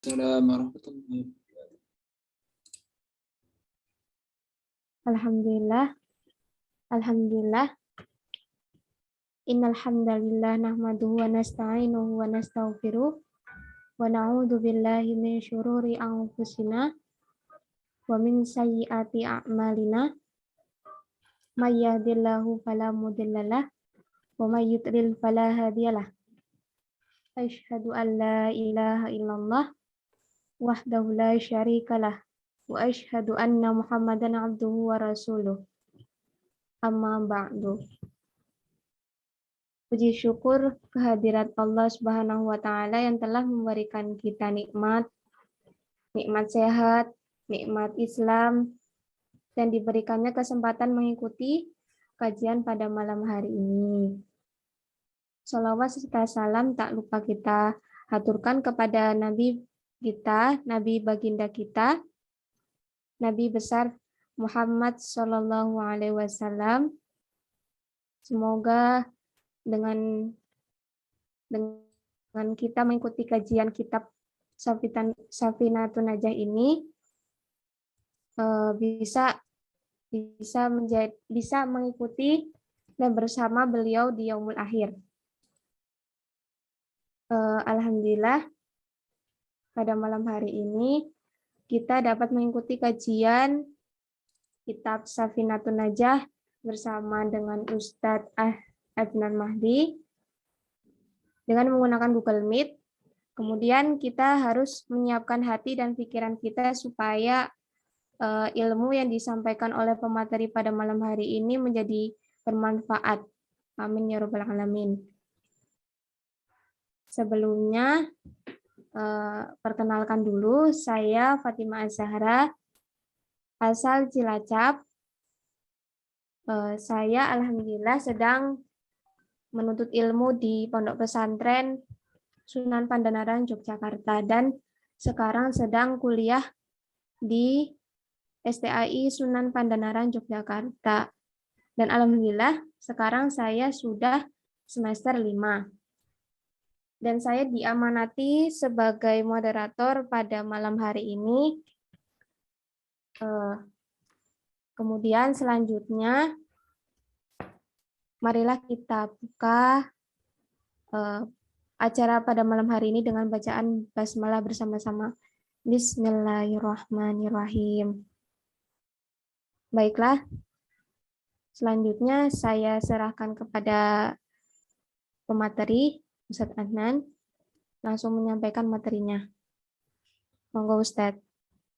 Waalaikumsalam warahmatullahi wabarakatuh. Alhamdulillah. Alhamdulillah. Innal hamdalillah nahmaduhu wa nasta'inuhu wa nastaghfiruh wa na'udzu billahi min syururi anfusina wa min sayyiati a'malina. May yahdihillahu fala mudhillalah wa may yudlil fala hadiyalah. Asyhadu an la ilaha illallah wahdahu la syarikalah wa asyhadu anna Muhammadan abduhu wa rasuluh. Amma ba'du. Puji syukur kehadirat Allah Subhanahu wa taala yang telah memberikan kita nikmat sehat, nikmat Islam, dan diberikannya kesempatan mengikuti kajian pada malam hari ini. Shalawat serta salam tak lupa kita haturkan kepada Nabi kita, Nabi baginda kita, Nabi besar Muhammad Sallallahu Alaihi Wasallam. Semoga dengan kita mengikuti kajian kitab Safinatun Najah ini bisa mengikuti dan bersama beliau di yaumul akhir. Alhamdulillah pada malam hari ini kita dapat mengikuti kajian kitab Safinatun Najah bersama dengan Ustadz Adnan Mahdi dengan menggunakan Google Meet. Kemudian kita harus menyiapkan hati dan pikiran kita supaya ilmu yang disampaikan oleh pemateri pada malam hari ini menjadi bermanfaat. Amin ya rabbal alamin. Sebelumnya perkenalkan dulu, saya Fatimah Az-Zahra asal Cilacap. Saya alhamdulillah sedang menuntut ilmu di Pondok Pesantren Sunan Pandanaran Yogyakarta dan sekarang sedang kuliah di STAI Sunan Pandanaran Yogyakarta. Dan alhamdulillah sekarang saya sudah semester 5. Dan saya diamanati sebagai moderator pada malam hari ini. Kemudian selanjutnya marilah kita buka acara pada malam hari ini dengan bacaan basmalah bersama-sama. Bismillahirrahmanirrahim. Baiklah, selanjutnya saya serahkan kepada pemateri, Ustadz Adnan, langsung menyampaikan materinya. Monggo Ustadz.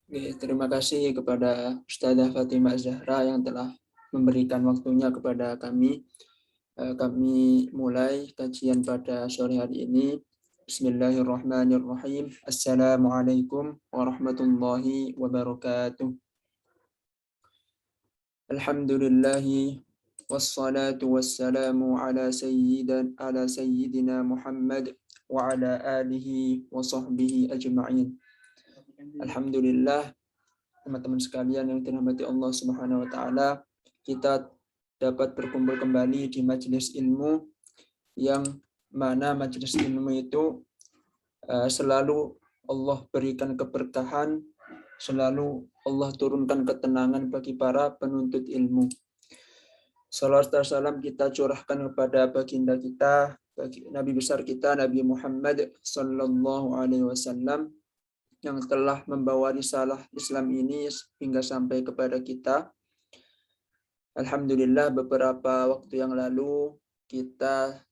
Oke, terima kasih kepada Ustazah Fatimah Zahra yang telah memberikan waktunya kepada kami. Kami mulai kajian pada sore hari ini. Bismillahirrahmanirrahim. Assalamualaikum warahmatullahi wabarakatuh. Alhamdulillahi wassalatu wassalamu ala sayyidina Muhammad wa ala alihi wa sahbihi ajma'in. Alhamdulillah, teman-teman sekalian yang dirahmati Allah Subhanahu wa taala, kita dapat berkumpul kembali di majelis ilmu yang mana majelis ilmu itu selalu Allah berikan keberkahan, selalu Allah turunkan ketenangan bagi para penuntut ilmu. Salawat dan salam kita curahkan kepada baginda kita, bagi Nabi besar kita, Nabi Muhammad Sallallahu Alaihi Wasallam, yang telah membawa risalah Islam ini hingga sampai kepada kita. Alhamdulillah beberapa waktu yang lalu kita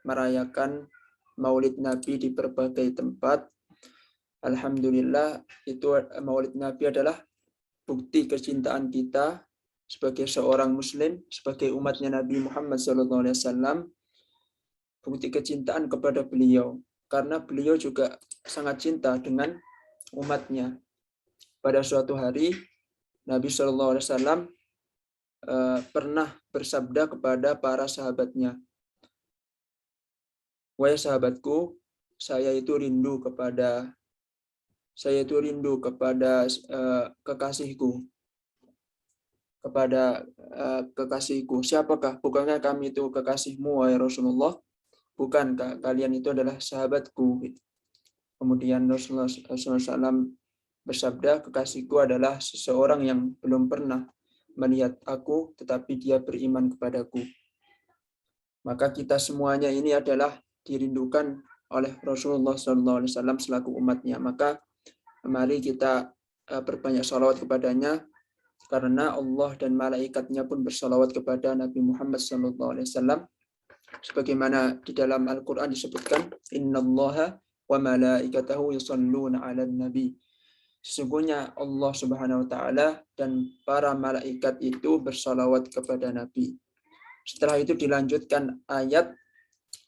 merayakan Maulid Nabi di berbagai tempat. Alhamdulillah itu Maulid Nabi adalah bukti kecintaan kita sebagai seorang Muslim, sebagai umatnya Nabi Muhammad SAW, bukti kecintaan kepada beliau. Karena beliau juga sangat cinta dengan umatnya. Pada suatu hari Nabi SAW pernah bersabda kepada para sahabatnya, "Wahai sahabatku, saya itu rindu kepada kekasihku, Siapakah? Bukankah kami itu kekasihmu, wahai Rasulullah? Bukan, kalian itu adalah sahabatku." Kemudian Rasulullah SAW bersabda, kekasihku adalah seseorang yang belum pernah melihat aku, tetapi dia beriman kepadaku. Maka kita semuanya ini adalah dirindukan oleh Rasulullah SAW selaku umatnya. Maka mari kita berbanyak sholawat kepadanya, karena Allah dan malaikatnya pun bersalawat kepada Nabi Muhammad SAW. Sebagaimana di dalam Al-Quran disebutkan, Innallaha wa malaikatahu yusalluna 'alan nabi. Sesungguhnya Allah Subhanahu wa taala dan para malaikat itu bersalawat kepada Nabi. Setelah itu dilanjutkan ayat,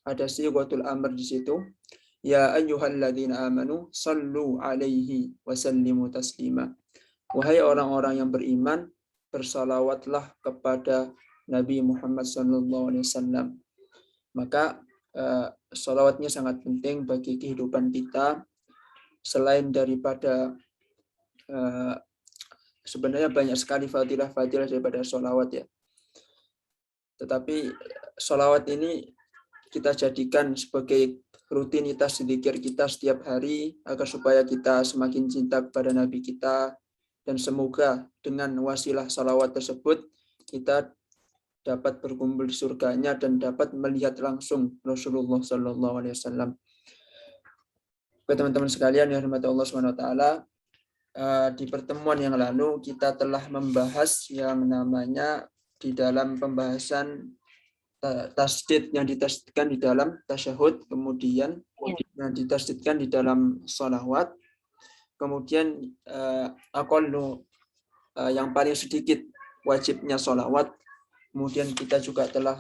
ada sighatul amr di situ. Ya ayyuhalladzina amanu sallu 'alaihi wa sallimu taslima. Wahai orang-orang yang beriman, bersalawatlah kepada Nabi Muhammad SAW. Maka salawatnya sangat penting bagi kehidupan kita. Selain daripada sebenarnya banyak sekali fadilah-fadilah daripada salawat ya. Tetapi salawat ini kita jadikan sebagai rutinitas zikir kita setiap hari, agar supaya kita semakin cinta kepada Nabi kita, dan semoga dengan wasilah salawat tersebut kita dapat berkumpul di surganya dan dapat melihat langsung Rasulullah SAW. Teman-teman sekalian yang dirahmati Allah SWT, di pertemuan yang lalu kita telah membahas yang namanya di dalam pembahasan tasdid yang ditasdidkan di dalam tasyahud, kemudian yang ditasdidkan di dalam sholawat, kemudian aqallu yang paling sedikit wajibnya sholawat. Kemudian kita juga telah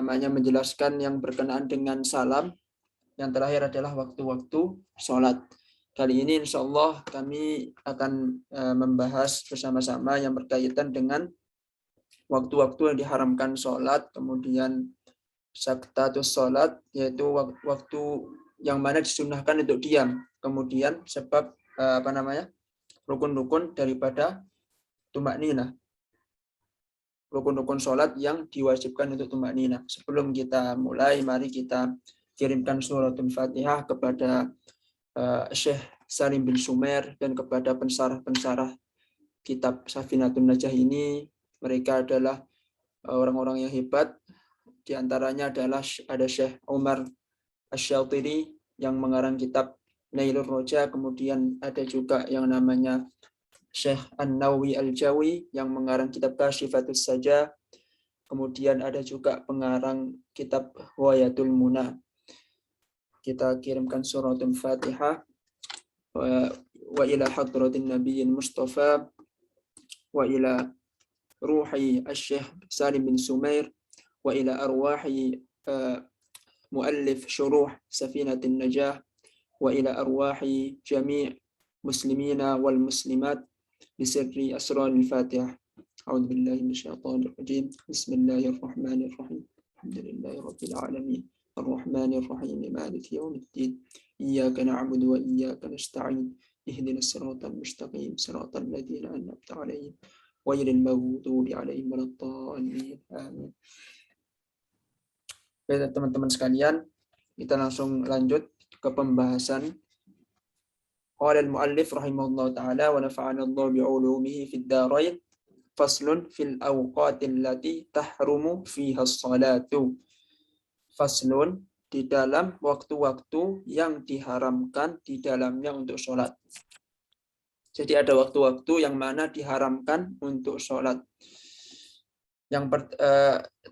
menjelaskan yang berkenaan dengan salam. Yang terakhir adalah waktu-waktu sholat. Kali ini insya Allah kami akan membahas bersama-sama yang berkaitan dengan waktu-waktu yang diharamkan sholat, kemudian saktatus sholat, yaitu waktu yang mana disunahkan untuk diam, kemudian sebab rukun-rukun daripada tumak nina, rukun-rukun sholat yang diwajibkan untuk tumak nina. Sebelum kita mulai, mari kita kirimkan suratul Fatihah kepada Syekh Salim bin Sumer dan kepada pensarah-pensarah kitab Safinatun Najah ini. Mereka adalah orang-orang yang hebat. Di antaranya adalah ada Syekh Umar Asy-Syatiri yang mengarang kitab Nailur Roja, kemudian ada juga yang namanya Syekh An-Nawawi Al-Jawi yang mengarang kitab Kasyifatus Saja, kemudian ada juga pengarang kitab Wayatul Muna. Kita kirimkan suratul Fatihah wa ila hadratin nabiyyin Mustafa wa ila ruhi Syekh Salim bin Sumair wa ila arwahi muallif syuruh Safinatin Najah wa ila arwahi jami' muslimina wal muslimat bisirri asraril Fatihah. A'udzu billahi minasyaitonir rajim. Bismillahirrahmanirrahim. Alhamdulillahi rabbil alamin. Ar-Rahmanir Rahim. Maliki yaumiddin. Iyyaka na'budu wa iyyaka nasta'in. Ihdinas siratal mustaqim. Siratal ladzina an'amta 'alaihim ghairil maghdubi 'alaihim waladdallin. Amin. Baik, teman-teman sekalian, kita langsung lanjut ke pembahasan. Qala al-muallif rahimahullahu ta'ala wa nafa'ana Allah bi'ulumihi fid dharain. Faslun fil awqatil lati tahrumu fiha as-salatu. Faslun, di dalam waktu-waktu yang diharamkan di dalamnya untuk sholat. Jadi ada waktu-waktu yang mana diharamkan untuk sholat. Yang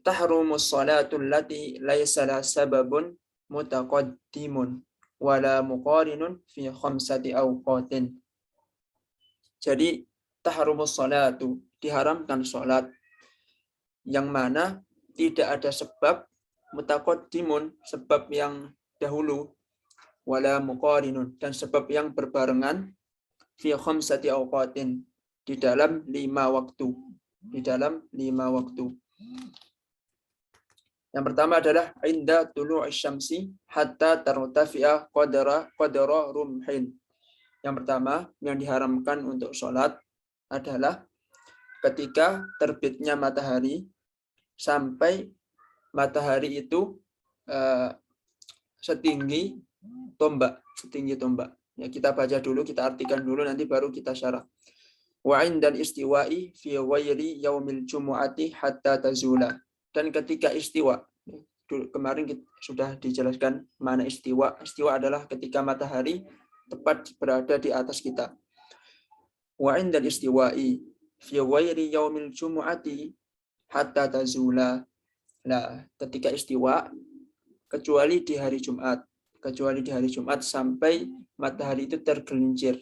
tahrumus sholatul lati laisa la sababun mutaqaddimun wala muqarinun fi khamsati awqatin. Jadi tahrumus sholatu, diharamkan sholat yang mana tidak ada sebab mutaqaddimun, sebab yang dahulu, wala muqarinun, dan sebab yang berbarengan, fi khamsati awqatin, di dalam 5 waktu. Di dalam 5 waktu. Yang pertama adalah inda tulu'i syamsi hatta tartafi'a qadra rumhin. Yang pertama yang diharamkan untuk sholat adalah ketika terbitnya matahari sampai matahari itu setinggi tombak, setinggi tombak. Ya, kita baca dulu, kita artikan dulu, nanti baru kita syarah. Wa indal istiwa'i fi ghairi yaumil jumu'ati hatta tazula. Dan ketika istiwa, kemarin kita sudah dijelaskan mana istiwa. Istiwa adalah ketika matahari tepat berada di atas kita. Wa indal istiwa'i fi ghairi yaumil jumu'ati hatta tazula. Nah, ketika istiwa kecuali di hari Jumat, sampai matahari itu tergelincir.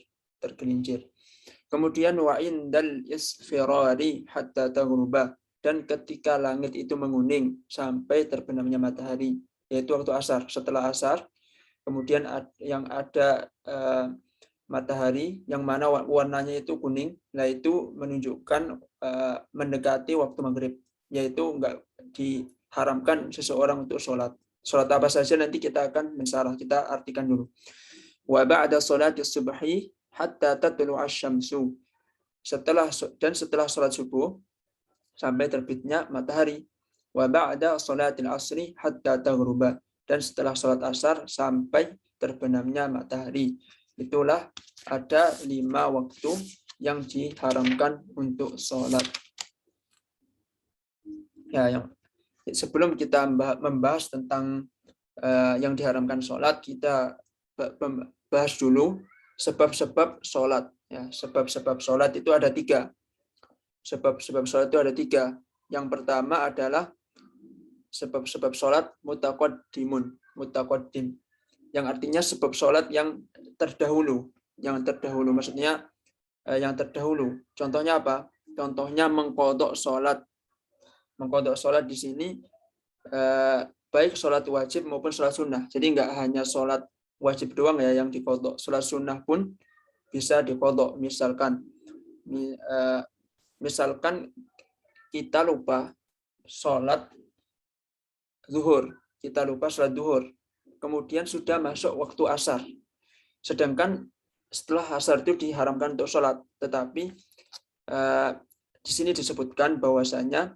Kemudian wa indal isfirari hatta taghruba, dan ketika langit itu menguning sampai terbenamnya matahari, yaitu waktu asar. Setelah asar, kemudian yang ada matahari yang mana warnanya itu kuning, nah itu menunjukkan mendekati waktu maghrib, yaitu enggak diharamkan seseorang untuk sholat. Sholat apa saja nanti kita akan mensyarah, kita artikan dulu. Wa ba'da sholati subhi hatta tatlu asy-syamsu. Setelah sholat subuh sampai terbitnya matahari. Wa ba'da sholatil asri hatta taghruba, dan setelah sholat asar sampai terbenamnya matahari. Itulah ada 5 waktu yang diharamkan untuk sholat. Ya, sebelum kita membahas tentang yang diharamkan sholat, kita bahas dulu sebab-sebab sholat. Ya, sebab-sebab sholat itu ada 3. Sebab-sebab sholat itu ada 3. Yang pertama adalah sebab-sebab sholat mutaqaddim, yang artinya sebab sholat yang terdahulu. Maksudnya yang terdahulu. Contohnya apa? Contohnya mengqadha sholat. Mengqadha sholat di sini baik sholat wajib maupun sholat sunnah. Jadi nggak hanya sholat wajib doang ya yang diqadha. Sholat sunnah pun bisa diqadha. Misalkan kita lupa sholat zuhur. Kemudian sudah masuk waktu asar. Sedangkan setelah asar itu diharamkan untuk sholat. Tetapi di sini disebutkan bahwasanya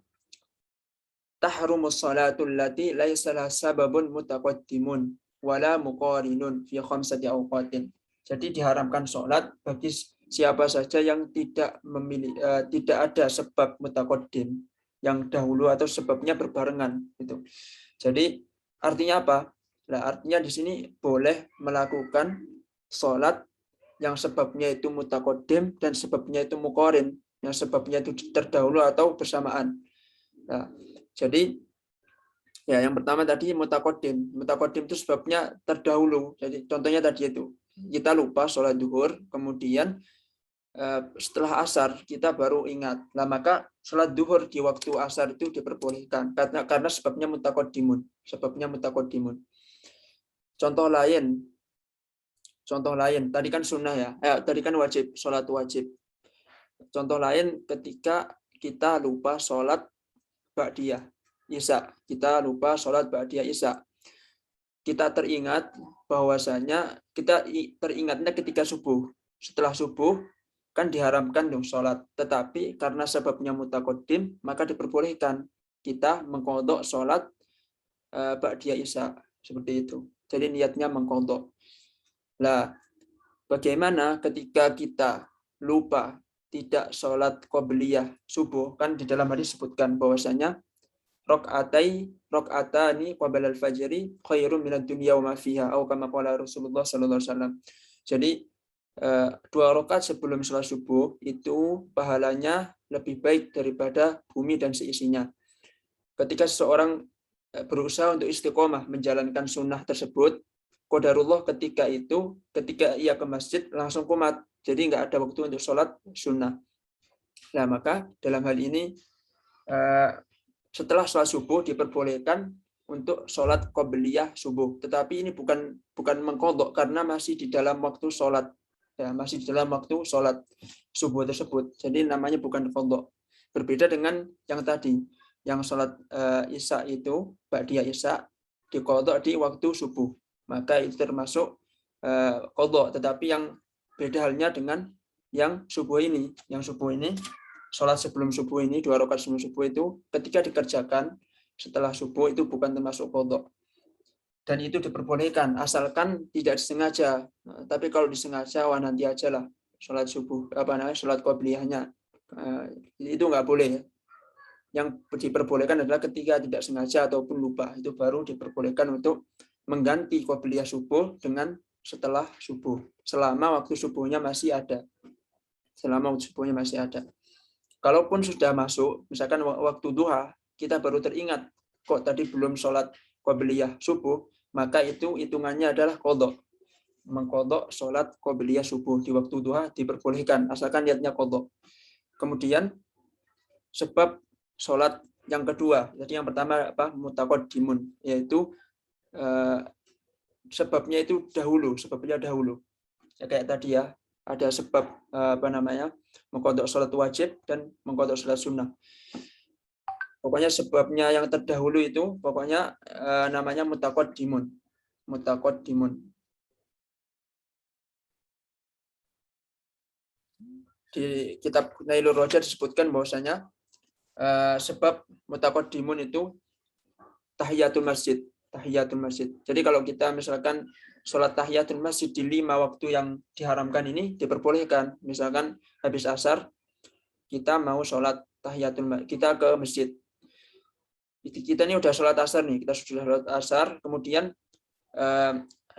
tahrumus sholatul lati laisa laha sababun mutaqaddimun wala muqarinun fi khamsati awqatin. Jadi diharamkan sholat bagi siapa saja yang tidak ada sebab mutaqaddim yang dahulu atau sebabnya berbarengan itu. Jadi artinya apa? Nah, artinya di sini boleh melakukan sholat yang sebabnya itu mutaqaddim dan sebabnya itu muqarin, yang sebabnya itu terdahulu atau bersamaan. Nah, jadi ya yang pertama tadi mutaqaddim. Mutaqaddim itu sebabnya terdahulu. Jadi contohnya tadi itu kita lupa sholat zuhur, kemudian setelah asar kita baru ingat. Nah, maka sholat zuhur di waktu asar itu diperbolehkan karena sebabnya mutaqaddimun. Contoh lain tadi kan sunnah ya. Tadi kan wajib, sholat wajib. Contoh lain ketika kita lupa sholat ba'diyah Isya. Kita teringat bahwasanya teringatnya ketika subuh. Setelah subuh kan diharamkan dong sholat. Tetapi karena sebabnya mutaqaddim, maka diperbolehkan kita mengqadha sholat ba'diyah Isya. Seperti itu. Jadi niatnya mengqadha. Nah, bagaimana ketika kita lupa tidak sholat qobliyah subuh? Kan di dalam hadis disebutkan bahwasanya rakaatani qabla al-fajri khairum minad dunya wa ma fiha atau kama qala Rasulullah sallallahu alaihi wasallam. Jadi 2 rakaat sebelum sholat subuh itu pahalanya lebih baik daripada bumi dan seisinya. Ketika seseorang berusaha untuk istiqomah menjalankan sunnah tersebut, qadarullah ketika ia ke masjid langsung kumat. Jadi nggak ada waktu untuk sholat sunnah. Nah, maka dalam hal ini setelah sholat subuh diperbolehkan untuk sholat qobliyah subuh. Tetapi ini bukan mengqadha karena masih di dalam waktu sholat. Ya, masih di dalam waktu sholat subuh tersebut. Jadi namanya bukan qadha. Berbeda dengan yang tadi. Yang sholat isya itu, ba'diyah isya, diqadha di waktu subuh. Maka itu termasuk qadha. Tetapi yang beda halnya dengan yang subuh ini. Yang subuh ini, sholat sebelum subuh ini, 2 rakaat sebelum subuh itu, ketika dikerjakan setelah subuh itu bukan termasuk qadha. dan itu diperbolehkan asalkan tidak disengaja. Tapi kalau disengaja, wah nanti aja lah sholat subuh, sholat qobliyahnya, itu nggak boleh ya. Yang diperbolehkan adalah ketika tidak sengaja ataupun lupa, itu baru diperbolehkan untuk mengganti qobliyah subuh dengan setelah subuh, selama waktu subuhnya masih ada. Kalaupun sudah masuk, misalkan waktu duha, kita baru teringat, kok tadi belum sholat qobliyah subuh, maka itu hitungannya adalah qadha. Mengqadha sholat qobliyah subuh di waktu duha diperbolehkan, asalkan niatnya qadha. Kemudian sebab sholat yang kedua, jadi yang pertama mutaqaddimun, yaitu sebabnya dahulu. Ya, kayak tadi ya, ada sebab mengqadha sholat wajib dan mengqadha sholat sunnah. Pokoknya sebabnya yang terdahulu itu pokoknya namanya mutaqaddimun. Di kitab Nailur Roja disebutkan bahwasanya sebab mutaqaddimun itu tahiyatul masjid. Jadi kalau kita misalkan sholat tahiyatul masjid di 5 waktu yang diharamkan ini diperbolehkan. Misalkan habis asar kita mau sholat tahiyatul masjid, kita ke masjid. Kita ini udah sholat asar nih, kita sudah sholat asar, kemudian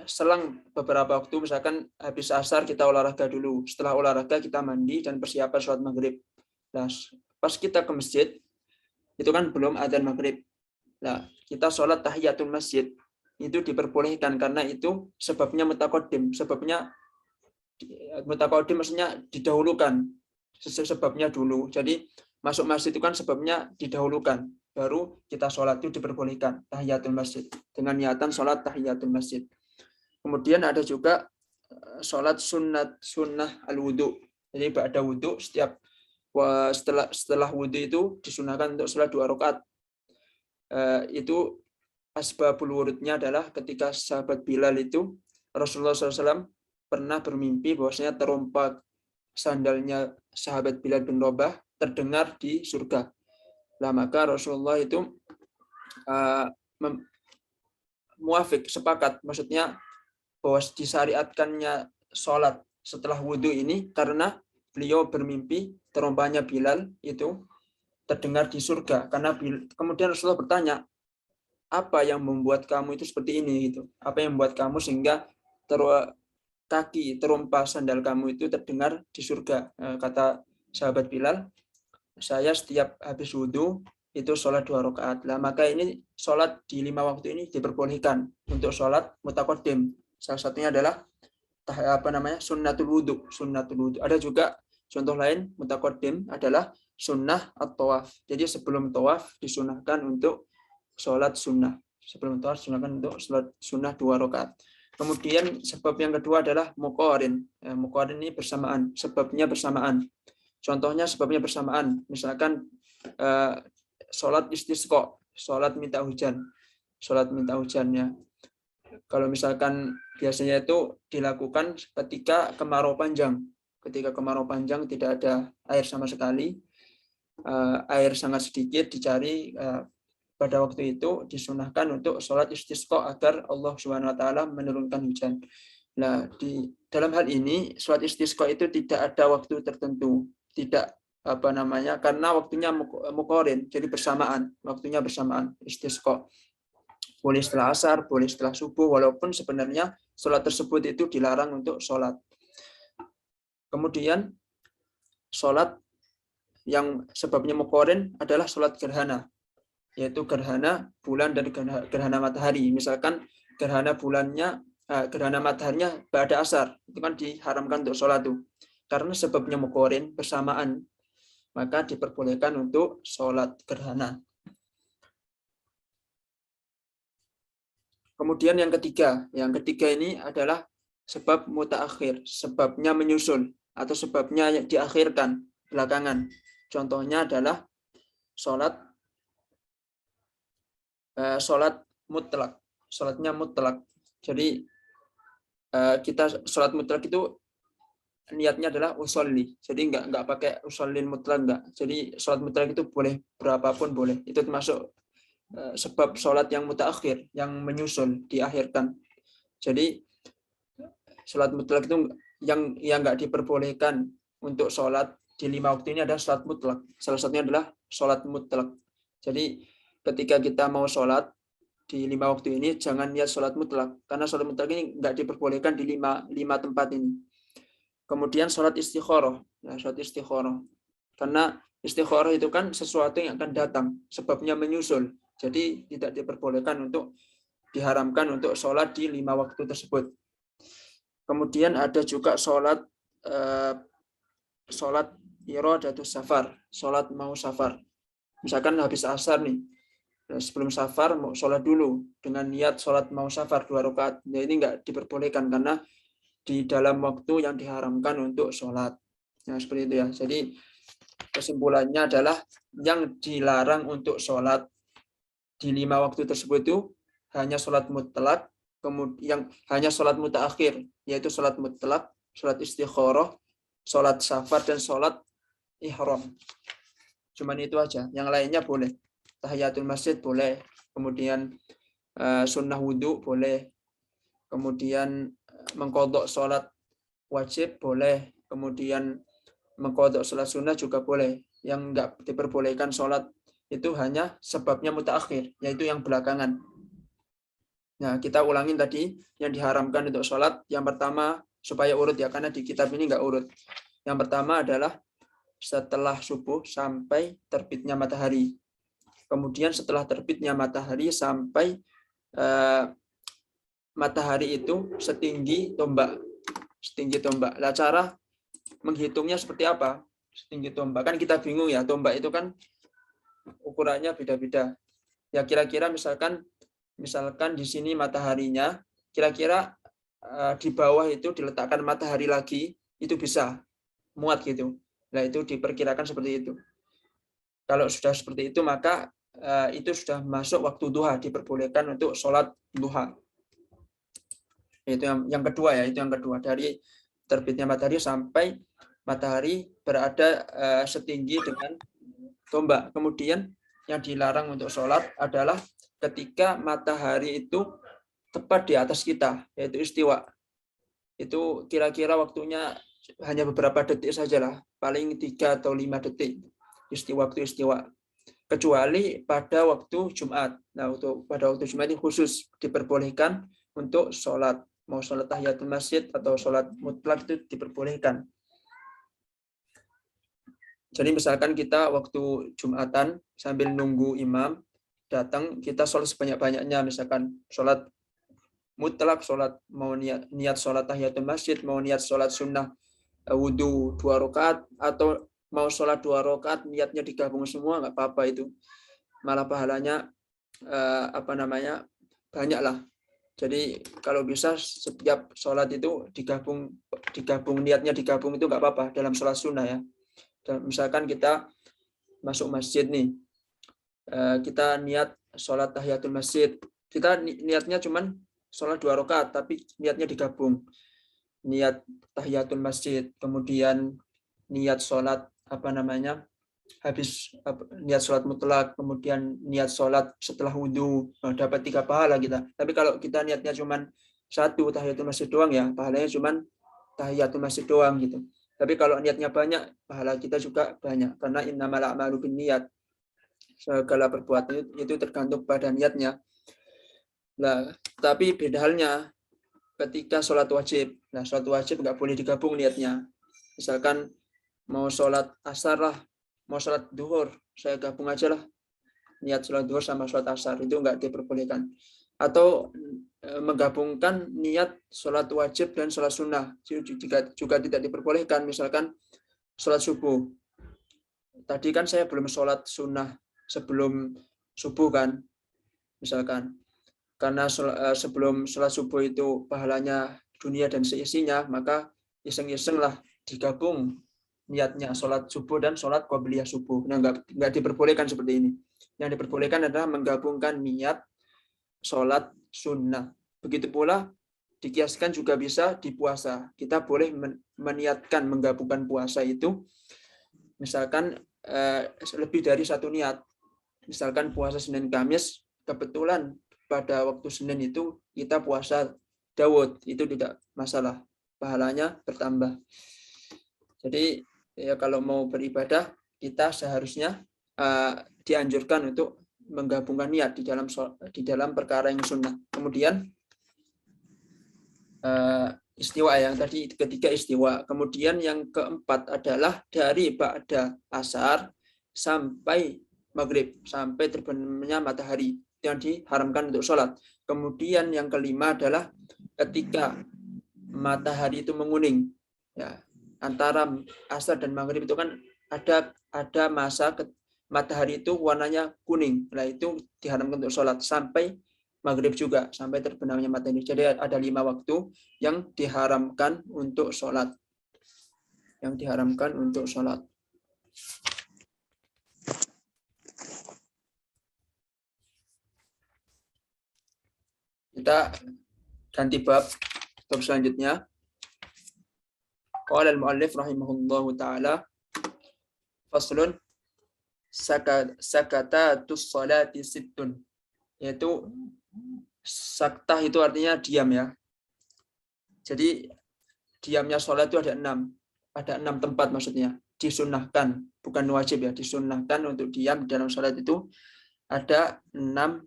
selang beberapa waktu, misalkan habis asar kita olahraga dulu, setelah olahraga kita mandi dan persiapan sholat maghrib. Nah, pas kita ke masjid, itu kan belum adzan maghrib. Nah, kita sholat tahiyatul masjid, itu diperbolehkan karena itu sebabnya mutaqaddim. Sebabnya mutaqaddim maksudnya didahulukan, sebabnya dulu. Jadi masuk masjid itu kan sebabnya didahulukan. Baru kita sholat itu diperbolehkan tahiyatul masjid dengan niatan sholat tahiyatul masjid. Kemudian ada juga sholat sunnah al-wudu. Jadi ba'da wudu, setelah wudu itu disunahkan untuk sholat 2 rakaat. Itu asbabul wurudnya adalah ketika sahabat Bilal itu, Rasulullah SAW pernah bermimpi bahwasanya terompak sandalnya sahabat Bilal bin Rabah terdengar di surga. Nah, maka Rasulullah itu muafik, sepakat, maksudnya bahwa disyariatkannya sholat setelah wudhu ini karena beliau bermimpi terompahnya Bilal itu terdengar di surga. Karena kemudian Rasulullah bertanya, apa yang membuat kamu itu seperti ini? Gitu. Apa yang membuat kamu sehingga kaki terompah sandal kamu itu terdengar di surga? Kata sahabat Bilal, saya setiap habis wudhu itu sholat 2 rakaat. Nah, maka ini sholat di 5 waktu ini diperbolehkan untuk sholat mutaqaddim. Salah satunya adalah sunnatul wudhu. Ada juga contoh lain mutaqaddim adalah sunnah at-tawaf. Jadi sebelum tawaf disunahkan untuk sholat sunnah. Sebelum tawaf disunahkan untuk sholat sunnah 2 rakaat. Kemudian sebab yang kedua adalah muqarin. Muqarin ini bersamaan, sebabnya bersamaan. Contohnya sebabnya bersamaan, misalkan sholat istisqa, sholat minta hujannya. Kalau misalkan biasanya itu dilakukan ketika kemarau panjang. Ketika kemarau panjang tidak ada air sama sekali, air sangat sedikit dicari, pada waktu itu disunahkan untuk sholat istisqa agar Allah SWT menurunkan hujan. Nah, di dalam hal ini sholat istisqa itu tidak ada waktu tertentu, tidak karena waktunya muqarin, jadi waktunya bersamaan istisqa. Boleh setelah asar, boleh setelah subuh, walaupun sebenarnya sholat tersebut itu dilarang untuk sholat. Kemudian sholat yang sebabnya muqarin adalah sholat gerhana, yaitu gerhana bulan dan gerhana matahari. Misalkan gerhana mataharinya pada asar, itu kan diharamkan untuk sholat itu. Karena sebabnya muqarin, bersamaan, maka diperbolehkan untuk sholat gerhana. Kemudian yang ketiga ini adalah sebab mutaakhir, sebabnya menyusul atau sebabnya diakhirkan belakangan. Contohnya adalah sholat mutlak, sholatnya mutlak. Jadi kita sholat mutlak itu niatnya adalah usolli, jadi nggak pakai usallin mutlak, nggak. Jadi sholat mutlak itu boleh berapapun boleh, itu termasuk sebab sholat yang mutaakhir, yang menyusul, diakhirkan. Jadi sholat mutlak itu yang nggak diperbolehkan untuk sholat di 5 waktu ini adalah sholat mutlak. Salah satunya adalah sholat mutlak. Jadi ketika kita mau sholat di 5 waktu ini, jangan niat sholat mutlak, karena sholat mutlak ini nggak diperbolehkan di lima tempat ini. Kemudian sholat istikharah, ya, sholat istikharah. Karena istikharah itu kan sesuatu yang akan datang, sebabnya menyusul. Jadi tidak diperbolehkan untuk diharamkan untuk sholat di 5 waktu tersebut. Kemudian ada juga sholat iradatus safar, sholat mau safar. Misalkan habis asar nih, sebelum safar mau sholat dulu dengan niat sholat mau safar 2 rakaat. Nah, ini nggak diperbolehkan karena di dalam waktu yang diharamkan untuk sholat. Nah, seperti itu ya. Jadi kesimpulannya adalah yang dilarang untuk sholat di 5 waktu tersebut itu hanya sholat mutlak, kemudian hanya sholat mutaakhir, yaitu sholat mutlak, sholat istikharah, sholat safar, dan sholat ihram. Cuman itu aja. Yang lainnya boleh. Tahiyatul masjid boleh, kemudian sunnah wudhu boleh, kemudian mengqadha sholat wajib boleh, kemudian mengqadha sholat sunnah juga boleh. Yang enggak diperbolehkan sholat itu hanya sebabnya mutaakhir, yaitu yang belakangan. Nah, kita ulangin tadi yang diharamkan untuk sholat. Yang pertama, supaya urut ya, karena di kitab ini enggak urut. Yang pertama adalah setelah subuh sampai terbitnya matahari. Kemudian setelah terbitnya matahari sampai matahari itu setinggi tombak. Setinggi tombak. Nah, cara menghitungnya seperti apa? Setinggi tombak. Kan kita bingung ya, tombak itu kan ukurannya beda-beda. Ya kira-kira misalkan di sini mataharinya, kira-kira di bawah itu diletakkan matahari lagi, itu bisa muat gitu. Nah, itu diperkirakan seperti itu. Kalau sudah seperti itu, maka itu sudah masuk waktu duha, diperbolehkan untuk sholat duha. Itu yang kedua ya, itu yang kedua. Dari terbitnya matahari sampai matahari berada setinggi dengan tombak. Kemudian yang dilarang untuk sholat adalah ketika matahari itu tepat di atas kita, yaitu istiwa. Itu kira-kira waktunya hanya beberapa detik sajalah, paling 3 atau 5 detik waktu istiwa. Kecuali pada waktu Jumat. Nah, pada waktu Jumat ini khusus diperbolehkan untuk sholat. Mau sholat tahiyatul masjid atau sholat mutlak itu diperbolehkan. Jadi misalkan kita waktu Jumatan sambil nunggu imam datang, kita sholat sebanyak-banyaknya, misalkan sholat mutlak, sholat mau niat sholat tahiyatul masjid, mau niat sholat sunnah wudhu 2 rakaat, atau mau sholat 2 rakaat niatnya digabung semua, nggak apa-apa itu. Malah pahalanya banyak lah. Jadi kalau bisa setiap sholat itu digabung niatnya digabung itu nggak apa-apa dalam sholat sunnah ya. Dan misalkan kita masuk masjid nih, kita niat sholat tahiyatul masjid, kita niatnya cuman sholat 2 rakaat, tapi niatnya digabung, niat tahiyatul masjid, kemudian niat sholat habis niat sholat mutlak, kemudian niat sholat setelah wudhu, dapat 3 pahala kita. Tapi kalau kita niatnya cuman 1 tahiyatul masjid doang ya, pahalanya cuman tahiyatul masjid doang gitu. Tapi kalau niatnya banyak, pahala kita juga banyak. Karena innamal a'malu binniyat. Segala perbuatan itu tergantung pada niatnya. Nah, tapi beda halnya ketika sholat wajib. Nah, sholat wajib nggak boleh digabung niatnya. Misalkan mau sholat asar lah, mau sholat duhur, saya gabung aja lah. Niat sholat duhur sama sholat asar, itu nggak diperbolehkan. Atau menggabungkan niat sholat wajib dan sholat sunnah juga tidak diperbolehkan. Misalkan sholat subuh, tadi kan saya belum sholat sunnah sebelum subuh kan, misalkan karena sebelum sholat subuh itu pahalanya dunia dan seisinya, maka iseng-iseng lah digabung niatnya sholat subuh dan sholat qobliyah subuh. Nah, nggak diperbolehkan seperti ini. Yang diperbolehkan adalah menggabungkan niat sholat sunnah. Begitu pula dikiaskan juga bisa di puasa. Kita boleh meniatkan menggabungkan puasa itu, misalkan lebih dari 1 niat. Misalkan puasa Senin Kamis, kebetulan pada waktu Senin itu kita puasa Daud, itu tidak masalah, pahalanya bertambah. Jadi ya kalau mau beribadah kita seharusnya dianjurkan untuk menggabungkan niat di dalam perkara yang sunnah. Kemudian istiwa yang tadi ketiga istiwa. Kemudian yang keempat adalah dari ba'da asar sampai maghrib, sampai terbenamnya matahari yang diharamkan untuk sholat. Kemudian yang kelima adalah ketika matahari itu menguning. Ya, antara asar dan maghrib itu kan ada masa matahari itu warnanya kuning. Nah itu diharamkan untuk sholat sampai maghrib juga, sampai terbenamnya matahari. Jadi ada 5 waktu yang diharamkan untuk sholat. Yang diharamkan untuk sholat. Kita ganti bab selanjutnya. Qala al-muallif rahimahullahu taala faslun sakatatus sholati sittun, yaitu saktah itu artinya diam ya. Jadi diamnya sholat itu ada 6 tempat, maksudnya disunahkan, bukan wajib ya, disunahkan untuk diam dalam sholat itu ada 6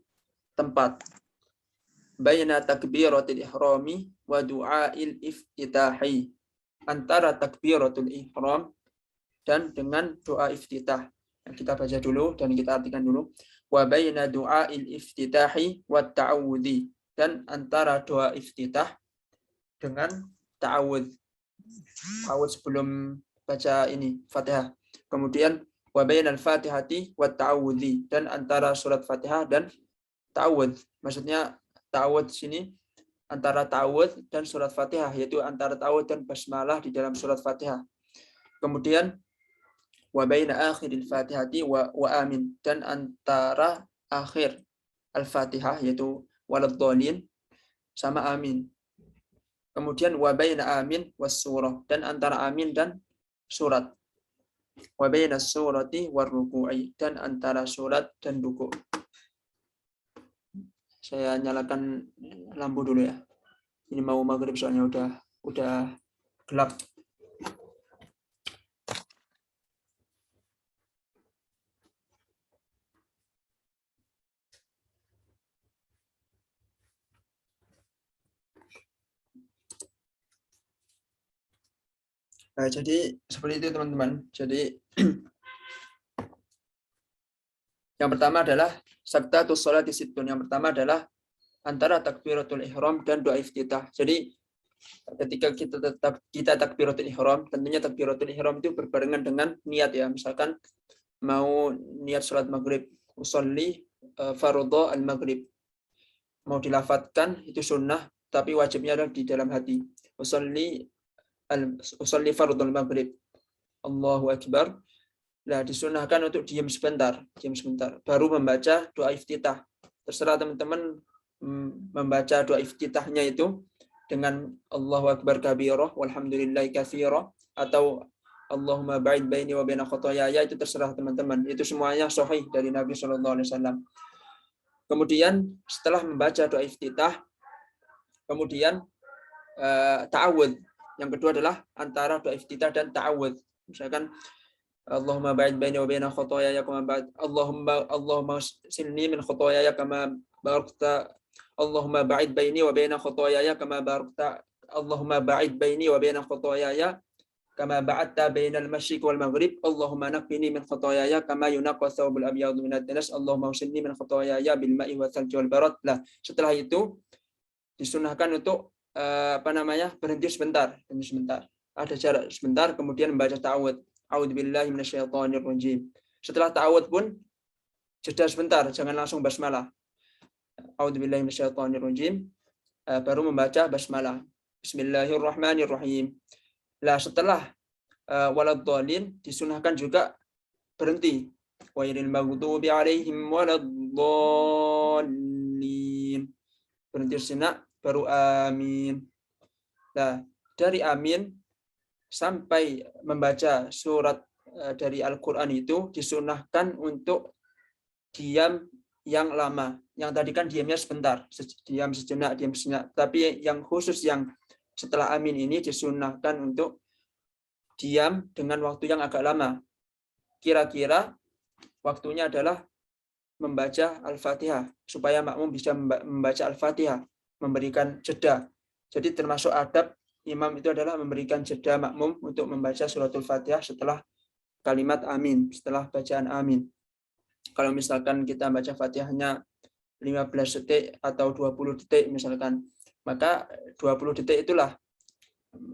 tempat. Baina takbiratul ihrami wa du'ail iftitahi, antara takbiratul ihram dan dengan doa iftitah. Kita baca dulu dan kita artikan dulu. Wa baina du'ail iftitahi wa ta'awudhi, dan antara doa iftitah dengan ta'awudz. Ta'awudz sebelum baca ini Fatihah. Kemudian wa bainal fatihati wa ta'awudhi, dan antara surat Fatihah dan ta'awudz. Maksudnya ta'awudz sini antara ta'awudz dan surat Fatihah, yaitu antara ta'awudz dan basmalah di dalam surat Fatihah. Kemudian wa baina akhiril fatihati wa amin, dan antara akhir al-Fatihah yaitu waladhdallin sama amin. Kemudian wa baina amin was surah, dan antara amin dan surat. Wa baina surati war ruku'i, dan antara surat dan ruku'. Saya nyalakan lampu dulu ya. Ini mau maghrib soalnya udah gelap. Nah, jadi seperti itu teman-teman. Jadi yang pertama adalah saktatus sholati sittun. Yang pertama adalah antara takbiratul ihram dan doa iftitah. Jadi ketika kita takbiratul ihram, tentunya takbiratul ihram itu berbarengan dengan niat ya. Misalkan mau niat sholat maghrib, usolli fardhu al-maghrib. Mau dilafatkan itu sunnah, tapi wajibnya adalah di dalam hati. Usolli fardhu al-maghrib. Allahu akbar. Nah, disunahkan untuk diam sebentar, baru membaca doa iftitah. Terserah teman-teman membaca doa iftitahnya itu dengan Allahu akbar kabirah walhamdulillahi katsira, atau Allahumma ba'id baini wa baina khotoyaya, itu terserah teman-teman. Itu semuanya sahih dari Nabi SAW. Kemudian setelah membaca doa iftitah, kemudian ta'awudz. Yang kedua adalah antara doa iftitah dan ta'awudz. Misalkan Allahumma ba'id baini wa baina khotoyaya kama ba'id Allahumma silni min khotoyaya kama barakta Allahumma ba'id baini wa baina khotoyaya kama barakta Allahumma ba'id baini wa baina khotoyaya kama ba'adta bainal masyriq wal maghrib Allahumma naqqini min khotoyaya kama yunaqqa thawbul abyadu minad danas Allahumma silni min khotoyaya bil ma'i wa thalji wal barad. Nah, setelah itu disunahkan untuk berhenti sebentar. Ada jarak sebentar, kemudian membaca ta'awudz. A'udzubillahi minasyaitonirrajim. Setelah ta'awudz pun jeda sebentar, jangan langsung basmalah. A'udzubillahi minasyaitonirrajim, baru membaca basmalah. Bismillahirrahmanirrahim. Nah, setelah waladhdallin disunahkan juga berhenti. Ghairil maghdubi 'alaihim waladhdallin. Berhenti sejenak baru amin. Nah, dari amin sampai membaca surat dari Al-Quran itu disunahkan untuk diam yang lama. Yang tadi kan diamnya sebentar, diam sejenak. Tapi yang khusus yang setelah amin ini disunahkan untuk diam dengan waktu yang agak lama. Kira-kira waktunya adalah membaca Al-Fatihah, supaya makmum bisa membaca Al-Fatihah, memberikan jeda. Jadi termasuk adab imam itu adalah memberikan jeda makmum untuk membaca suratul Fatihah setelah kalimat amin, setelah bacaan amin. Kalau misalkan kita baca Fatihahnya 15 detik atau 20 detik misalkan, maka 20 detik itulah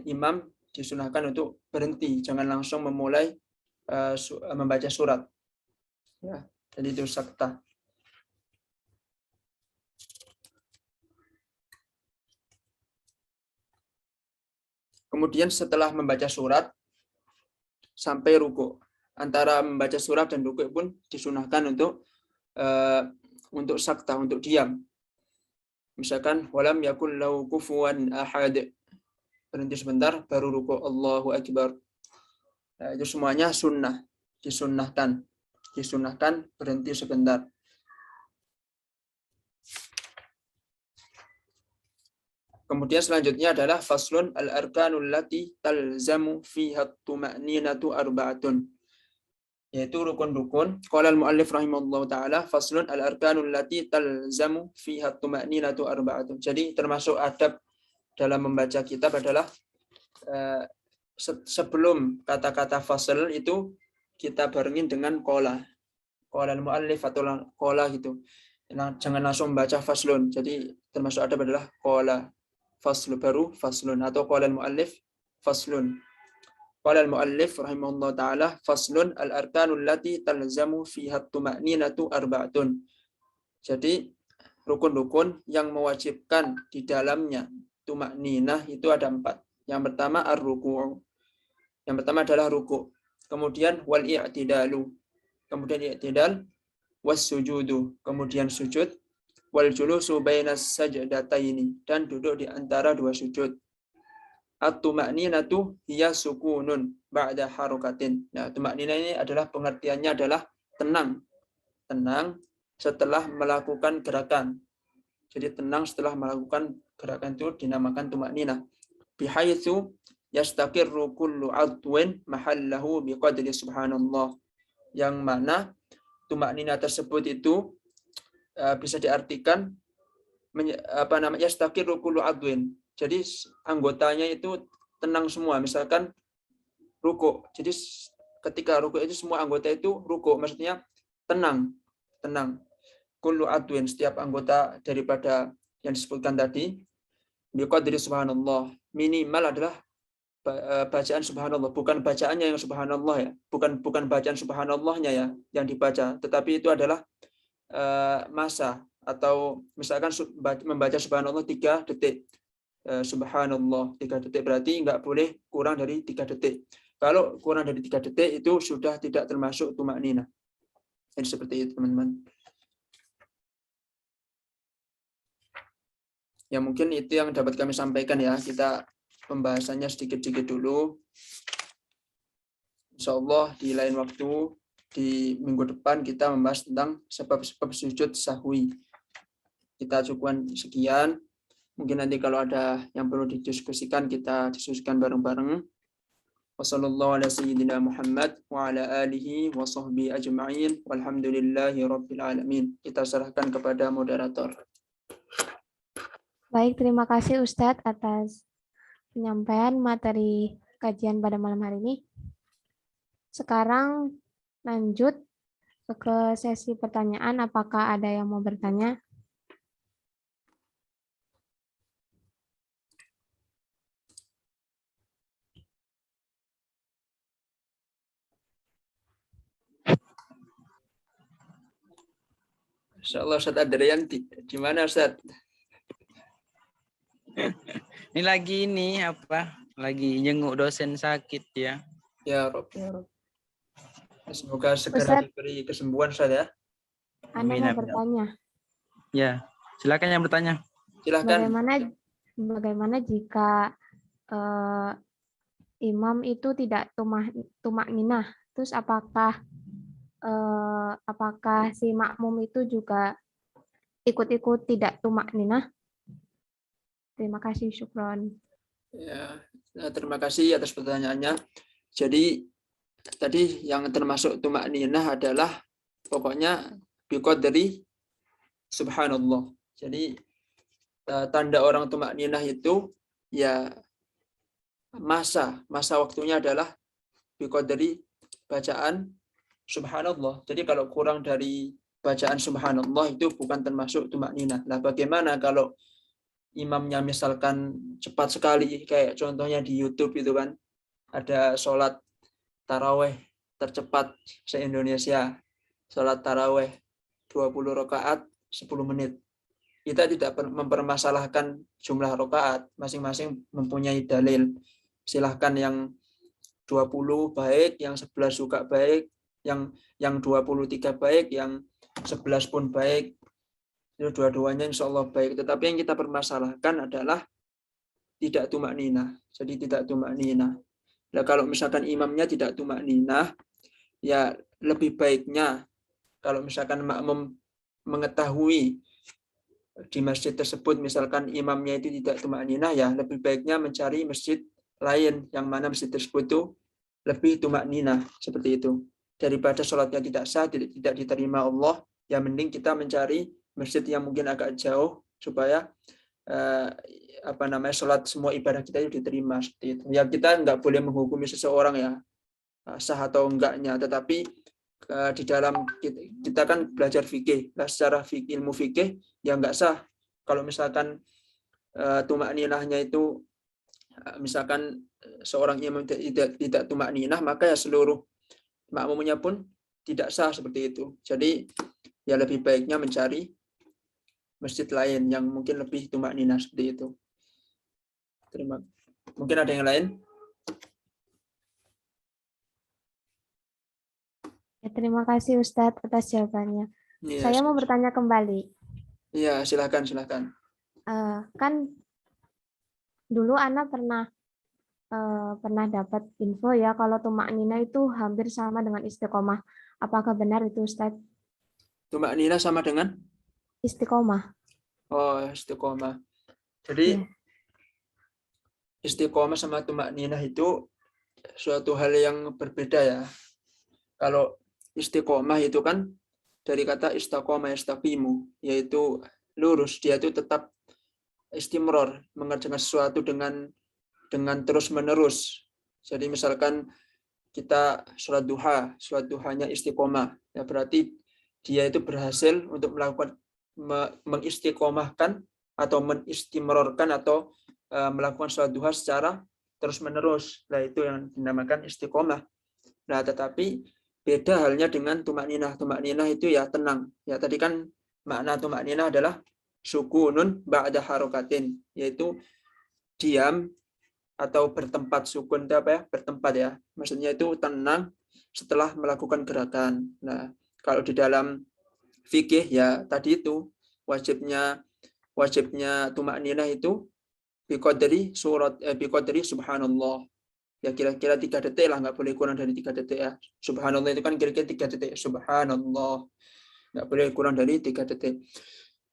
imam disunahkan untuk berhenti, jangan langsung memulai membaca surat. Ya, jadi itu sakta. Kemudian setelah membaca surat sampai ruku. Antara membaca surat dan ruku pun disunahkan untuk sakta, untuk diam. Misalkan walam yakul lahu kufuwan ahad. Berhenti sebentar baru ruku, Allahu akbar. Nah, itu semuanya sunnah, disunahkan. Disunahkan berhenti sebentar. Kemudian selanjutnya adalah faslun al-arkanul lati talzamu fiha tuma'ninatu arba'atun. Yaitu rukun-rukun. Qala al-muallif rahimahullahu taala faslun al-arkanul lati talzamu fiha tuma'ninatu arba'atun. Jadi termasuk adab dalam membaca kitab adalah sebelum kata-kata fasl itu kita barengin dengan qala. Qala al-muallif atau qala gitu. Jangan langsung membaca faslun. Jadi termasuk adab adalah qala faslu baru faslun atau qala al-muallif faslun. Qala al-muallif rahimahullah taala faslun al-arkanul lati talzamu fiha tuma'ninatu arba'atun. Jadi rukun-rukun yang mewajibkan di dalamnya tuma'ninah itu ada 4. Yang pertama ar-ruku'. Yang pertama adalah ruku'. Kemudian wal i'tidalu. Kemudian i'tidal, was sujudu. Kemudian sujud, wal julusu bainas sajdataini, dan duduk di antara dua sujud. At-tuma'ninatu hiya sukunun ba'da harokatin. Nah, tuma'ninah ini adalah pengertiannya adalah tenang. Tenang setelah melakukan gerakan. Jadi tenang setelah melakukan gerakan itu dinamakan tuma'ninah. Bihaitsu yastaqirru kullu 'adwin mahallahu biqadri subhanallah. Yang mana tuma'ninah tersebut itu bisa diartikan yastaqirru kullu 'adwin. Jadi anggotanya itu tenang semua. Misalkan ruku'. Jadi ketika ruku' itu semua anggota itu ruku', maksudnya tenang. Kullu 'adwin, setiap anggota daripada yang disebutkan tadi biqadri subhanallah. Minimal adalah bacaan subhanallah, bukan bacaannya yang subhanallah ya, bukan bacaan subhanallahnya ya yang dibaca, tetapi itu adalah masa, atau misalkan membaca subhanallah 3 detik, subhanallah 3 detik, berarti nggak boleh kurang dari 3 detik. Kalau kurang dari 3 detik itu sudah tidak termasuk tuma'ninah. Jadi seperti itu teman-teman. Ya mungkin itu yang dapat kami sampaikan ya. Kita pembahasannya sedikit-sedikit dulu. Insya Allah di lain waktu, di minggu depan kita membahas tentang sebab-sebab sujud sahwi. Kita cukupkan sekian. Mungkin nanti kalau ada yang perlu didiskusikan, kita diskusikan bareng-bareng. Wassallallahu ala sayyidina Muhammad wa ala alihi wa sahbihi ajma'in. Walhamdulillahi rabbil alamin. Kita serahkan kepada moderator. Baik, terima kasih Ustadz atas penyampaian materi kajian pada malam hari ini. Sekarang lanjut ke sesi pertanyaan. Apakah ada yang mau bertanya? Insyaallah Ustaz Adrian, di mana Ustaz? Ini lagi lagi jenguk dosen sakit ya. Ya Rob. Semoga segera diberi kesembuhan Ustaz ya. Anda mau bertanya? Ya, silakan yang bertanya. Silakan. Bagaimana jika imam itu tidak tumakninah? Terus apakah apakah si makmum itu juga ikut-ikut tidak tumak ninah? Terima kasih, syukron. Ya, terima kasih atas pertanyaannya. Jadi tadi yang termasuk tumak ninah adalah pokoknya biqadri subhanallah. Jadi tanda orang tumak ninah itu ya masa waktunya adalah biqadri bacaan subhanallah. Jadi kalau kurang dari bacaan subhanallah itu bukan termasuk tumak ninah. Nah, bagaimana kalau imamnya misalkan cepat sekali, kayak contohnya di YouTube itu kan, ada sholat taraweh tercepat se-Indonesia, sholat taraweh 20 rakaat 10 menit. Kita tidak mempermasalahkan jumlah rakaat, masing-masing mempunyai dalil. Silahkan yang 20 baik, yang 11 juga baik, yang 23 baik, yang 11 pun baik. Itu dua-duanya insya Allah baik. Tetapi yang kita permasalahkan adalah tidak tumak ninah. Jadi tidak tumak ninah. Nah, kalau misalkan imamnya tidak tumak ninah, ya lebih baiknya kalau misalkan makmum mengetahui di masjid tersebut misalkan imamnya itu tidak tumak ninah, ya lebih baiknya mencari masjid lain yang mana masjid tersebut itu lebih tumak ninah, seperti itu. Daripada sholatnya tidak sah, tidak diterima Allah, ya mending kita mencari masjid yang mungkin agak jauh supaya sholat semua ibadah kita itu diterima, seperti itu. Ya kita nggak boleh menghukumi seseorang ya sah atau enggaknya, tetapi di dalam kita kan belajar fikih, secara ilmu fikih ya nggak sah kalau misalkan tumak ninahnya itu misalkan seorang imam tidak tumak ninah, maka ya seluruh makmumnya pun tidak sah, seperti itu. Jadi ya lebih baiknya mencari masjid lain yang mungkin lebih tumak ninah, seperti itu. Mungkin ada yang lain? Ya, terima kasih Ustadz atas jawabannya. Ya, Saya mau bertanya kembali. Iya, silakan. Kan dulu Ana pernah dapat info ya kalau tumak nina itu hampir sama dengan istiqomah. Apakah benar itu Ustadz? Tumak ninah sama dengan? Istiqomah. Oh, istiqomah. Jadi Ya. istiqomah sama tumak ninah itu suatu hal yang berbeda ya. Kalau istiqomah itu kan dari kata istaqomah yastaqimu, yaitu lurus, dia itu tetap istimror, mengerjakan sesuatu dengan terus menerus. Jadi misalkan kita sholat duhanya istiqomah, ya berarti dia itu berhasil untuk melakukan mengistiqomahkan atau menistimrorkan atau melakukan sholat duha secara terus menerus. Nah, itu yang dinamakan istiqomah. Nah, tetapi beda halnya dengan tumak ninah. Tumak ninah itu ya tenang. Ya tadi kan makna tumak ninah adalah sukunun ba'da harokatin, yaitu diam atau bertempat. Sukun itu apa ya? Bertempat ya. Maksudnya itu tenang setelah melakukan gerakan. Nah, kalau di dalam fikih ya tadi itu wajibnya tumak ninah itu biqadri subhanallah. Ya kira-kira 3 detik lah, nggak boleh kurang dari 3 detik ya. Subhanallah itu kan kira-kira 3 detik. Subhanallah. Nggak boleh kurang dari 3 detik.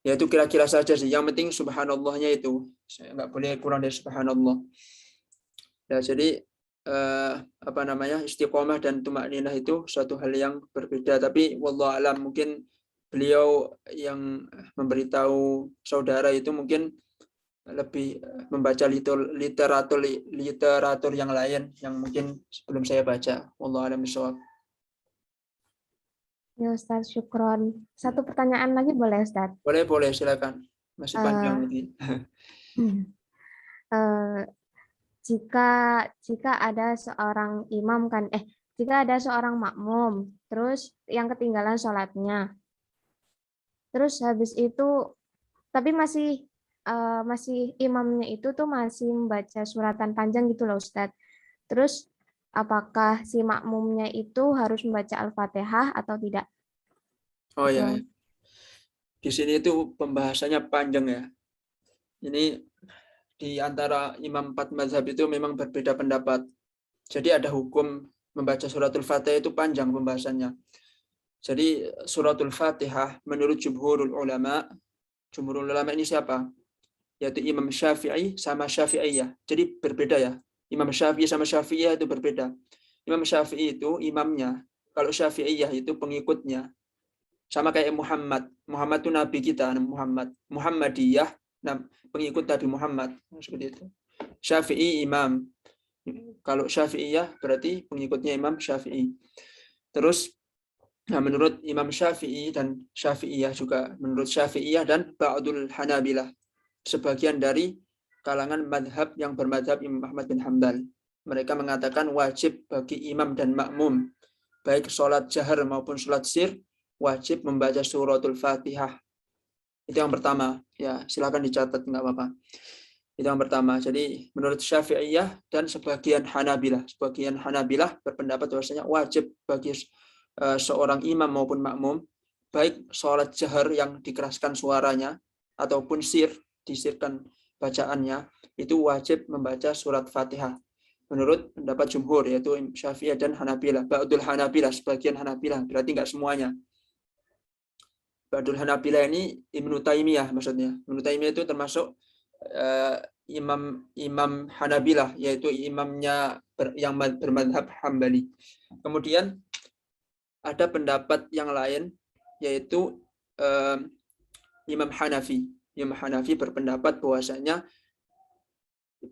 Ya itu kira-kira saja sih. Yang penting subhanallahnya itu. Nggak boleh kurang dari subhanallah. Ya, jadi istiqomah dan tumak ninah itu suatu hal yang berbeda. Tapi wallahu alam, mungkin beliau yang memberitahu saudara itu mungkin lebih membaca literatur yang lain yang mungkin sebelum saya baca. Wallahu a'lam bishawab. Ya Ustadz, syukron. Satu pertanyaan lagi boleh Ustadz? Boleh, silakan. Masih panjang ini. Jika ada seorang imam kan, jika ada seorang makmum, terus yang ketinggalan sholatnya, terus habis itu, tapi masih imamnya itu tuh masih membaca suratan panjang gitu loh Ustadz. Terus apakah si makmumnya itu harus membaca Al-Fatihah atau tidak? Oh Gitu. ya. Di sini itu pembahasannya panjang ya. Ini di antara imam 4 mazhab itu memang berbeda pendapat. Jadi ada hukum membaca suratul Fatihah itu panjang pembahasannya. Jadi suratul Fatihah menurut jumhurul ulama ini siapa? Yaitu Imam Syafi'i sama Syafi'iyah. Jadi berbeda ya. Imam Syafi'i sama Syafi'iyah itu berbeda. Imam Syafi'i itu imamnya. Kalau Syafi'iyah itu pengikutnya. Sama kayak Muhammad. Muhammad itu nabi kita, Muhammad. Muhammadiyah, pengikut Nabi Muhammad. Seperti itu. Syafi'i imam. Kalau Syafi'iyah berarti pengikutnya Imam Syafi'i. Terus menurut Imam Syafi'i dan Syafi'iyah juga, menurut Syafi'iyah dan Ba'dul Hanabilah, sebagian dari kalangan madhab yang bermadhab Imam Ahmad bin Hanbal, mereka mengatakan wajib bagi imam dan makmum, baik sholat jahar maupun sholat sir, wajib membaca suratul Fatihah. Itu yang pertama. Ya, silakan dicatat, nggak apa-apa. Itu yang pertama. Jadi menurut Syafi'iyah dan sebagian Hanabilah berpendapat bahwasanya wajib bagi seorang imam maupun makmum, baik sholat jahar yang dikeraskan suaranya ataupun sir, disirkan bacaannya, itu wajib membaca surat Fatihah. Menurut pendapat jumhur, yaitu Syafi'iyah dan Hanabilah. Ba'dul Hanabilah, sebagian Hanabilah, berarti nggak semuanya. Ba'dul Hanabilah ini Ibnu Taimiyah maksudnya. Ibnu Taimiyah itu termasuk imam Hanabilah, yaitu imamnya yang bermadhab Hambali. Kemudian ada pendapat yang lain, yaitu Imam Hanafi. Imam Hanafi berpendapat bahwasanya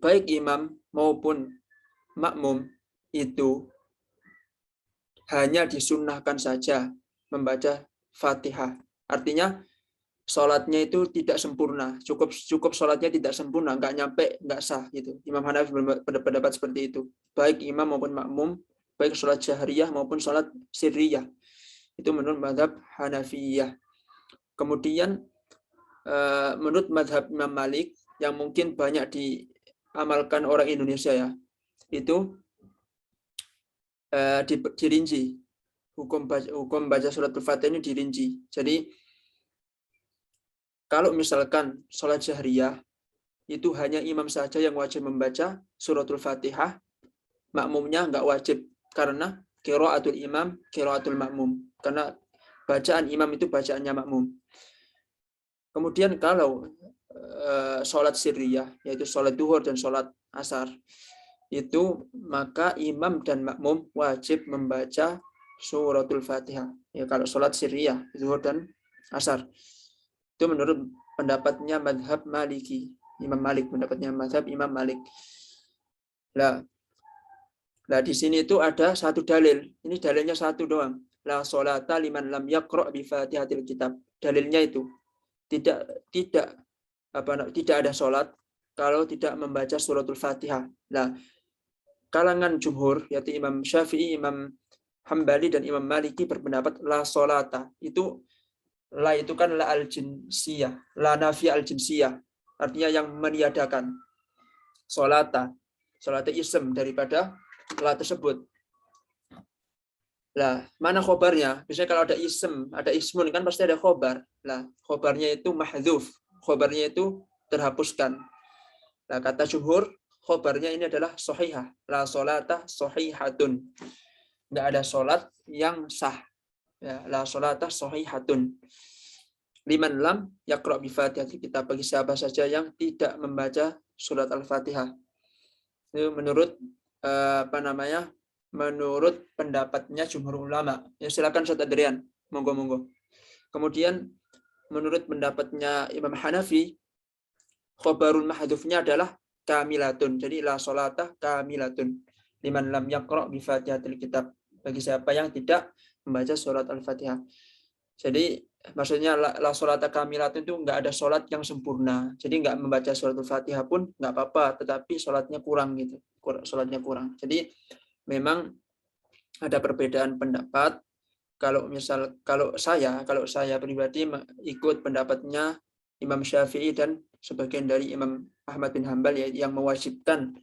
baik imam maupun makmum itu hanya disunnahkan saja membaca Fatihah. Artinya sholatnya itu tidak sempurna, cukup sholatnya tidak sempurna, nggak nyampe, nggak sah gitu. Imam Hanafi berpendapat seperti itu. Baik imam maupun makmum, baik sholat jahriyah maupun sholat sirriyah. Itu menurut madhab Hanafiyah. Kemudian menurut madhab Imam Malik, yang mungkin banyak diamalkan orang Indonesia ya, itu dirinci. Hukum baca surat Al-Fatihah ini dirinci. Jadi kalau misalkan sholat jahriyah, itu hanya imam saja yang wajib membaca suratul Fatihah, makmumnya nggak wajib, karena qiraatul imam, qiraatul makmum. Karena bacaan imam itu bacaannya makmum. Kemudian kalau sholat sirriyah, yaitu sholat duhur dan sholat asar, itu maka imam dan makmum wajib membaca suratul Fatihah. Ya, kalau sholat sirriyah, duhur dan asar. Itu menurut pendapatnya madhab Maliki. Imam Malik, pendapatnya madhab Imam Malik. Nah, di sini itu ada satu dalil. Ini dalilnya satu doang. La sholata liman lam yaqra' bi Fatihatil kitab. Dalilnya itu tidak ada sholat kalau tidak membaca suratul Fatihah. Nah, kalangan jumhur, yaitu Imam Syafi'i, Imam Hambali dan Imam Maliki berpendapat la sholata. La itu kan la al-jinsiyah, la nafi al-jinsiyah, artinya yang meniadakan. Sholata ism daripada la tersebut. Lah, mana khobarnya? Biasanya kalau ada ismun kan pasti ada khobar. Lah, khobarnya itu mahdzuf, khobarnya itu terhapuskan. Nah, kata jumhur, khobarnya ini adalah sahihah, la sholata sahihatun. Enggak ada sholat yang sah. Ya, la sholata sahihatun. Liman lam yaqra' bi Fatihatil kitab, bagi siapa saja yang tidak membaca surat Al-Fatihah. Itu menurut menurut pendapatnya jumhur ulama. Ya, silakan Ustaz Adrian, monggo. Kemudian menurut pendapatnya Imam Hanafi, khobarul mahdhufnya adalah kamilatun. Jadi la sholata kamilatun liman lam yaqra' bi Fatihatil kitab, bagi siapa yang tidak membaca surat Al-Fatihah. Jadi maksudnya la sholata kamilatun itu enggak ada sholat yang sempurna. Jadi enggak membaca surat Al-Fatihah pun enggak apa-apa, tetapi sholatnya kurang gitu. Sholatnya kurang. Jadi memang ada perbedaan pendapat. Kalau saya pribadi ikut pendapatnya Imam Syafi'i dan sebagian dari Imam Ahmad bin Hanbal, yang mewajibkan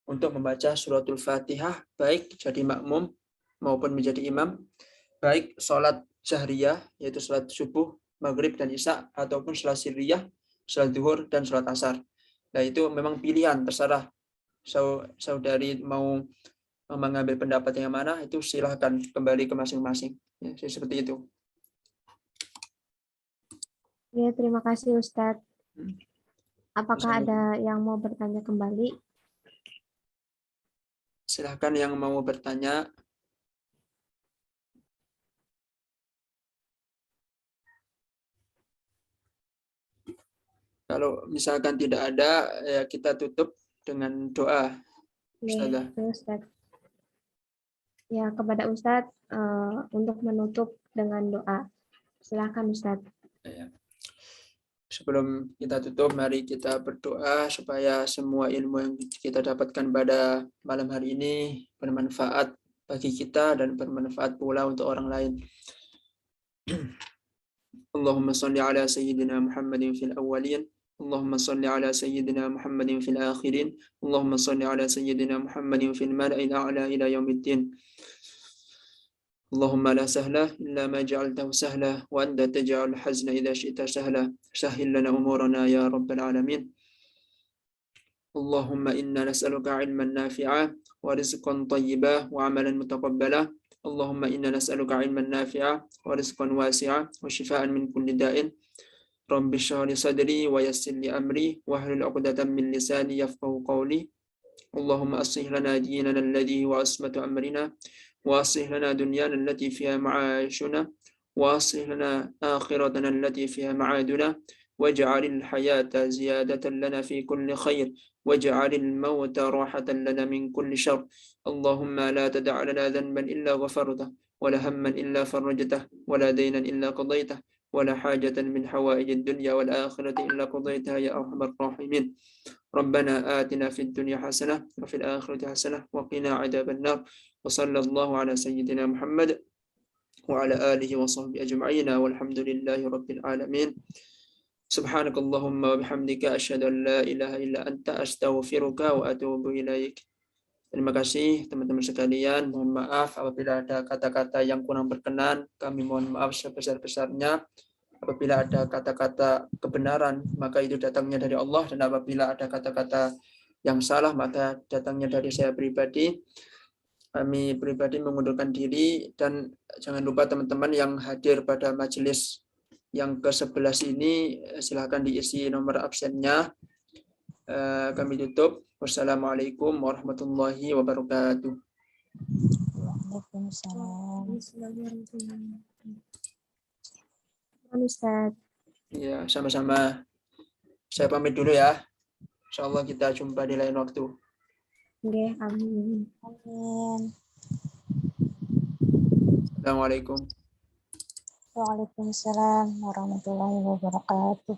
untuk membaca suratul Fatihah baik jadi makmum maupun menjadi imam, baik sholat jahriyah yaitu sholat subuh, maghrib dan isya, ataupun sholat sirriyah, sholat duhur dan sholat asar. Nah, itu memang pilihan, terserah saudari mau mengambil pendapat yang mana, itu silahkan kembali ke masing-masing. Ya, seperti itu. Ya, terima kasih Ustadz. Apakah Sama-sama. ada yang mau bertanya kembali? Silahkan yang mau bertanya. Kalau misalkan tidak ada, ya kita tutup dengan doa. Ustazah. Ya, Ustadz. Ya, kepada Ustadz untuk menutup dengan doa. Silakan Ustadz. Ya. Sebelum kita tutup, mari kita berdoa supaya semua ilmu yang kita dapatkan pada malam hari ini bermanfaat bagi kita dan bermanfaat pula untuk orang lain. Allahumma salli ala sayyidina Muhammadin fil awwalin. Allahumma salli ala sayyidina Muhammadin fil akhirin. Allahumma salli ala sayyidina Muhammadin fil mala'il a'la ila yaumiddin. اللهم لا سهلة إلا ما جعلته سهلة وأنت تجعل الحزن إذا شئت سهلة سهل لنا أمورنا يا رب العالمين اللهم إنا نسألك علما نافعا ورزقا طيبا وعملا متقبلا اللهم إنا نسألك علما نافعا ورزقا واسعا وشفاء من كل داء رب اشرح لي صدري ويسر لي أمري واحلل عقدة من لساني يفقهوا قولي اللهم أصلح لنا ديننا الذي هو عصمة أمرنا وأصلح لنا دنيانا التي فيها معاشنا وأصلح لنا آخرتنا التي فيها معادنا واجعل الحياة زيادة لنا في كل خير واجعل الموت راحة لنا من كل شر اللهم لا تدع لنا ذنبا إلا غفرته ولا هما إلا فرجته ولا دينا إلا قضيته ولا حاجة من حوائج الدنيا والآخرة إلا قضيتها يا أرحم الراحمين ربنا آتنا في الدنيا حسنة وفي الآخرة حسنة وقنا عذاب النار وصلى الله على سيدنا محمد وعلى آله وصحبه أجمعين والحمد لله رب العالمين سبحانك اللهم وبحمدك أشهد أن لا إله إلا أنت أستغفرك وأتوب إليك. Terima kasih teman-teman sekalian. Mohon maaf apabila ada kata-kata yang kurang berkenan. Kami mohon maaf sebesar-besarnya. Apabila ada kata-kata kebenaran, maka itu datangnya dari Allah. Dan apabila ada kata-kata yang salah, maka datangnya dari saya pribadi. Kami pribadi mengundurkan diri. Dan jangan lupa teman-teman yang hadir pada majelis yang ke-11 ini, silakan diisi nomor absennya. Kami tutup. Wassalamualaikum warahmatullahi wabarakatuh. Waalaikumsalam. Ustadz. Ya, sama-sama. Saya pamit dulu ya. Insyaallah kita jumpa di lain waktu. Oke, amin. Amin. Assalamualaikum. Waalaikumsalam warahmatullahi wabarakatuh.